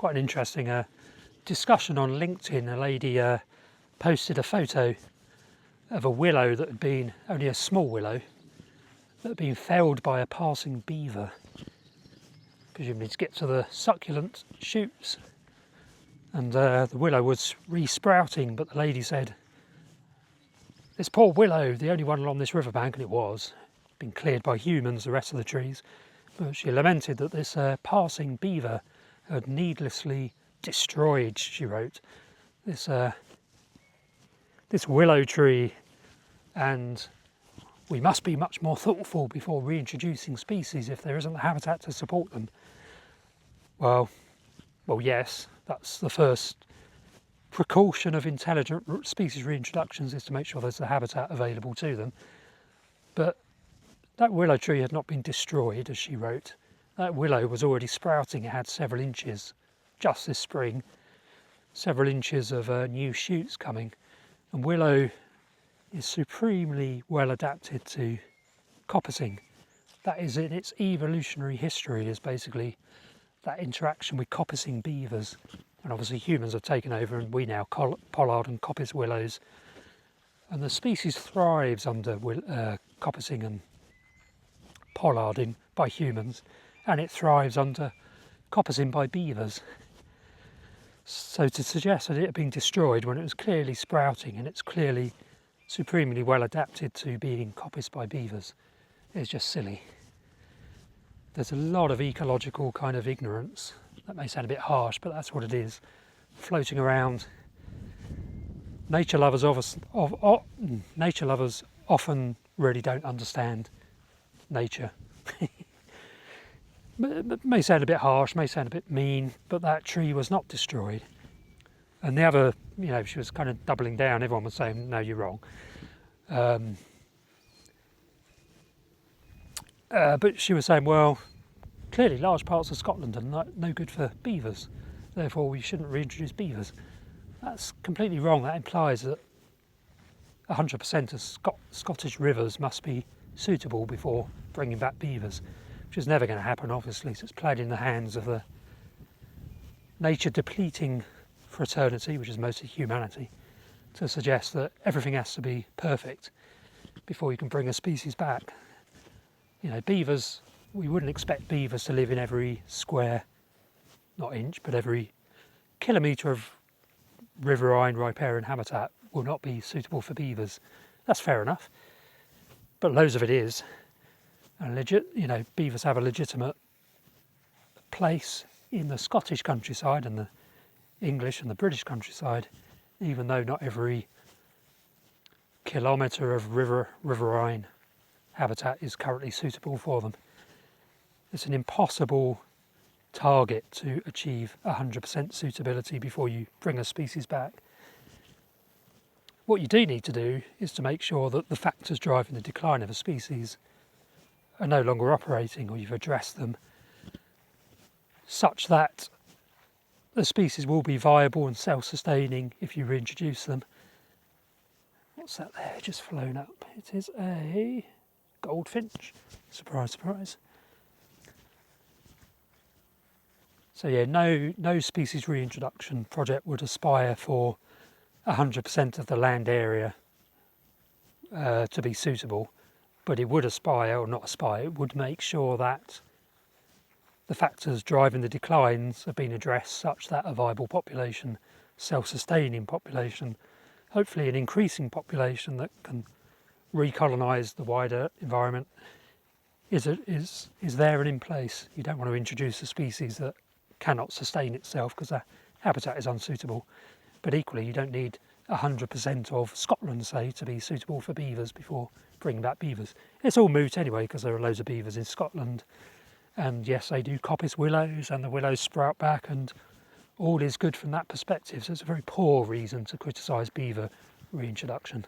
quite an interesting discussion on LinkedIn. A lady posted a photo of a willow that had been, only a small willow, that had been felled by a passing beaver, presumably to get to the succulent shoots. And the willow was re-sprouting, but the lady said, this poor willow, the only one along this riverbank, and it was, been cleared by humans, the rest of the trees. But she lamented that this passing beaver had needlessly destroyed, she wrote, this willow tree, and we must be much more thoughtful before reintroducing species if there isn't the habitat to support them. Well, yes, that's the first precaution of intelligent species reintroductions, is to make sure there's the habitat available to them. But that willow tree had not been destroyed, as she wrote. That willow was already sprouting. It had several inches, just this spring, several inches of new shoots coming. And willow is supremely well adapted to coppicing. That is in its evolutionary history, is basically that interaction with coppicing beavers. And obviously humans have taken over, and we now pollard and coppice willows. And the species thrives under coppicing and pollarding by humans, and it thrives under coppicing by beavers. So to suggest that it had been destroyed when it was clearly sprouting and it's clearly supremely well adapted to being coppiced by beavers is just silly. There's a lot of ecological kind of ignorance, that may sound a bit harsh, but that's what it is, floating around. Nature lovers often really don't understand nature. It may sound a bit harsh, may sound a bit mean, but that tree was not destroyed. And the other, she was kind of doubling down. Everyone was saying, no, you're wrong. But she was saying, well, clearly large parts of Scotland are no good for beavers, therefore we shouldn't reintroduce beavers. That's completely wrong. That implies that 100% of Scottish rivers must be suitable before bringing back beavers, which is never going to happen, obviously. So it's played in the hands of the nature depleting fraternity, which is mostly humanity, to suggest that everything has to be perfect before you can bring a species back. Beavers, we wouldn't expect beavers to live in every square, not inch, but every kilometre of riverine, riparian habitat will not be suitable for beavers. That's fair enough, but loads of it is. And beavers have a legitimate place in the Scottish countryside and the English and the British countryside, even though not every kilometre of riverine habitat is currently suitable for them. It's an impossible target to achieve 100% suitability before you bring a species back. What you do need to do is to make sure that the factors driving the decline of a species are no longer operating, or you've addressed them, such that the species will be viable and self-sustaining if you reintroduce them. What's that there just flown up? It is a goldfinch. Surprise, surprise. So yeah, no species reintroduction project would aspire for 100% of the land area to be suitable, but it would aspire, or not aspire, it would make sure that the factors driving the declines have been addressed such that a viable population, self-sustaining population, hopefully an increasing population that can recolonise the wider environment, is there and in place. You don't want to introduce a species that cannot sustain itself because the habitat is unsuitable. But equally, you don't need 100% of Scotland, say, to be suitable for beavers before bringing back beavers. It's all moot anyway, because there are loads of beavers in Scotland. And yes, they do coppice willows, and the willows sprout back, and all is good from that perspective. So it's a very poor reason to criticise beaver reintroduction.